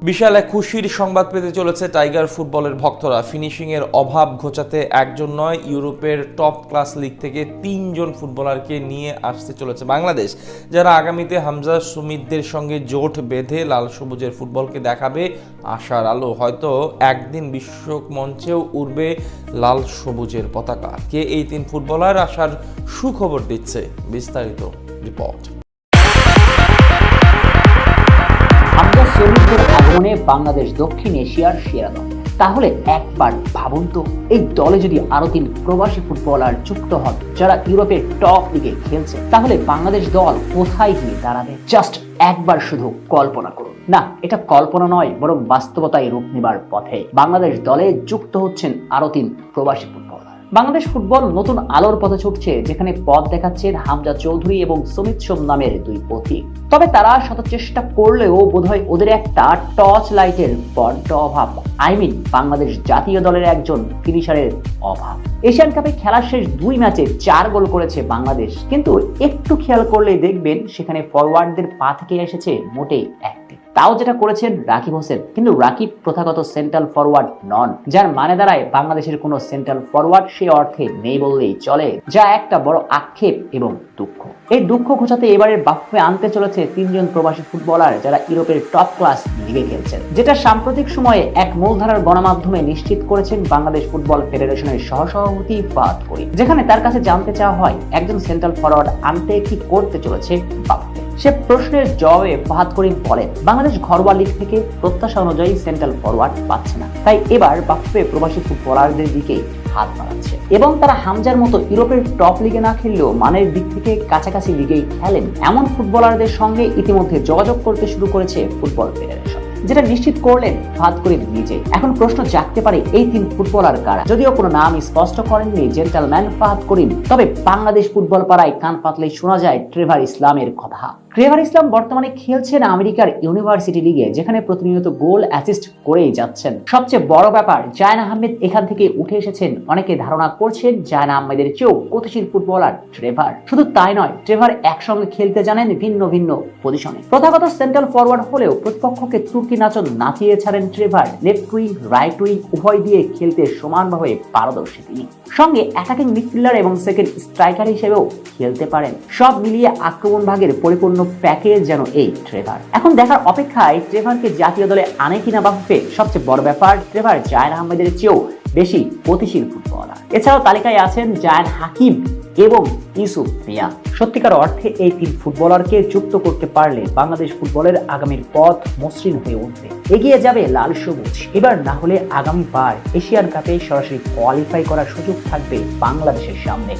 বিশাল এক খুশির সংবাদ পেতে চলেছে টাইগার ফুটবলের ভক্তরা। ফিনিশিংয়ের অভাব ঘোচাতে একজন নয়, ইউরোপের টপ ক্লাস লিগ থেকে 3 জন ফুটবলারকে নিয়ে আসতে চলেছে বাংলাদেশ, যারা আগামীতে হামজা সুমিতদের সঙ্গে জোট বেঁধে লাল সবুজের ফুটবলকে দেখাবে আশার আলো। হয়তো একদিন বিশ্ব মঞ্চেও উড়বে লাল সবুজের পতাকা। কে এই 3 ফুটবলার, আশার সুখবর দিচ্ছে বিস্তারিত রিপোর্ট। হামজা সুমিতদের আগমনে বাংলাদেশ দক্ষিণ এশিয়ার সেরা দল। তাহলে একবার ভাবুন তো, এই দলে যদি আরো 3 প্রবাসী ফুটবলার যুক্ত হন যারা ইউরোপের টপ লিগে খেলছে, তাহলে বাংলাদেশ দল কোথায় গিয়ে দাঁড়াবে? জাস্ট একবার শুধু কল্পনা করুন। না, এটা কল্পনা নয়, বরং বাস্তবতায় রূপ নেবার পথে বাংলাদেশ দলে যুক্ত হচ্ছেন আরো 3 প্রবাসী ফুটবলার। বাংলাদেশ ফুটবল নতুন আলোর পথে ছুটছে, যেখানে পথ দেখাচ্ছেন হামজা চৌধুরী এবং সুমিত সোম নামের 2 পথিক। তবে তারা শত চেষ্টা করলেও বোধহয় ওদের একটা টর্চ লাইটের বড্ড অভাব। বাংলাদেশ জাতীয় দলের একজন ফিনিশারের অভাব। এশিয়ান কাপে খেলার শেষ 2 ম্যাচে 4 গোল করেছে বাংলাদেশ, কিন্তু একটু খেয়াল করলেই দেখবেন সেখানে ফরওয়ার্ডদের পা থেকে এসেছে মোটেই একটি। তাও যেটা করেছেন রাকিব হোসেন, কিন্তু রাকিব প্রথাগত সেন্ট্রাল ফরওয়ার্ড নন, যার মানে দাঁড়ায় বাংলাদেশের কোনো সেন্ট্রাল ফরওয়ার্ড সে অর্থে নেই বললেই চলে, যা একটা বড় আক্ষেপ এবং দুঃখ। এই দুঃখ ঘোচাতে এবারের বাফুফে আনতে চলেছে 3 জন প্রবাসী ফুটবলার যারা ইউরোপের টপ ক্লাস লিগে খেলছেন, যেটা সাম্প্রতিক সময়ে এক মূলধারার গণমাধ্যমে নিশ্চিত করেছেন বাংলাদেশ ফুটবল ফেডারেশনের সহসভাপতি ফাহাদ করিম। যেখানে তার কাছে জানতে চাওয়া হয় একজন সেন্ট্রাল ফরওয়ার্ড আনতে কি করতে চলেছে বাফুফে। সে প্রশ্নের জবাবে ফাহাদ করিম বলেন, বাংলাদেশ ঘরোয়া লিগ থেকে প্রত্যাশা অনুযায়ী সেন্ট্রাল ফরওয়ার্ড পাচ্ছে না, তাই এবার বাফুফে প্রবাসী ফুটবলারদের দিকে হাত বাড়াচ্ছে এবং তারা হামজার মতো ইউরোপের টপ লিগে না খেললেও মানের দিক থেকে কাছাকাছি লিগেই খেলেন এমন ফুটবলারদের সঙ্গে ইতিমধ্যে যোগাযোগ করতে শুরু করেছে ফুটবল ফেডারেশন, যেটা নিশ্চিত করলেন ফাহাদ করিম নিজে। এখন প্রশ্ন জাগতে পারে এই 3 ফুটবলার কারা। যদিও কোনো নাম স্পষ্ট করেননি জেন্টলম্যান ফাহাদ করিম, তবে বাংলাদেশ ফুটবল পাড়ায় কান পাতলেই শোনা যায় ট্রেভার ইসলামের কথা। ট্রেভার ইসলাম বর্তমানে খেলছেন আমেরিকার ইউনিভার্সিটি লিগে, যেখানে প্রতিনিয়ত গোল অ্যাসিস্ট করেই যাচ্ছেন। সবচেয়ে বড় ব্যাপার, জায়ন আহমেদ এখান থেকে উঠে এসেছেন। অনেকে ধারণা করছেন জায়ন আহমেদের চেয়েও গতিশীল ফুটবলার ট্রেভার। শুধু তাই নয়, ট্রেভার একসঙ্গে খেলতে জানেন ভিন্ন ভিন্ন পজিশনে। প্রথাগত সেন্ট্রাল ফরওয়ার্ড হলেও প্রতিপক্ষকে তুর্কি নাচন নাচিয়ে ছাড়েন Trevor. Left wing, right wing উভয় দিয়ে খেলতে সমানভাবে পারদর্শী তিনি। সঙ্গে অ্যাটাকিং মিডফিল্ডার এবং সেকেন্ড স্ট্রাইকার হিসেবেও খেলতে পারেন। সব মিলিয়ে আক্রমণ ভাগের পরিপূর্ণ প্যাকেজ যেন এই ট্রেভার। এখন দেখার অপেক্ষায় ট্রেভারকে জাতীয় দলে আনে কিনা বাফুফে। সবচেয়ে বড় ব্যাপার, ট্রেভার জায়ন আহমেদের চেয়েও বেশি গতিশীল ফুটবলার। এছাড়াও তালিকায় আছেন জায়ান হাকিম এবং ইউসুফ মিয়া। সত্যিকার অর্থে এই 3 ফুটবলারকে যুক্ত করতে পারলে বাংলাদেশ ফুটবলের আগামীর পথ মসৃণ হয়ে উঠবে, এগিয়ে যাবে লাল সবুজ। এবার না হলে আগামীবার এশিয়ান কাপে সরাসরি কোয়ালিফাই করার সুযোগ থাকবে বাংলাদেশের সামনে।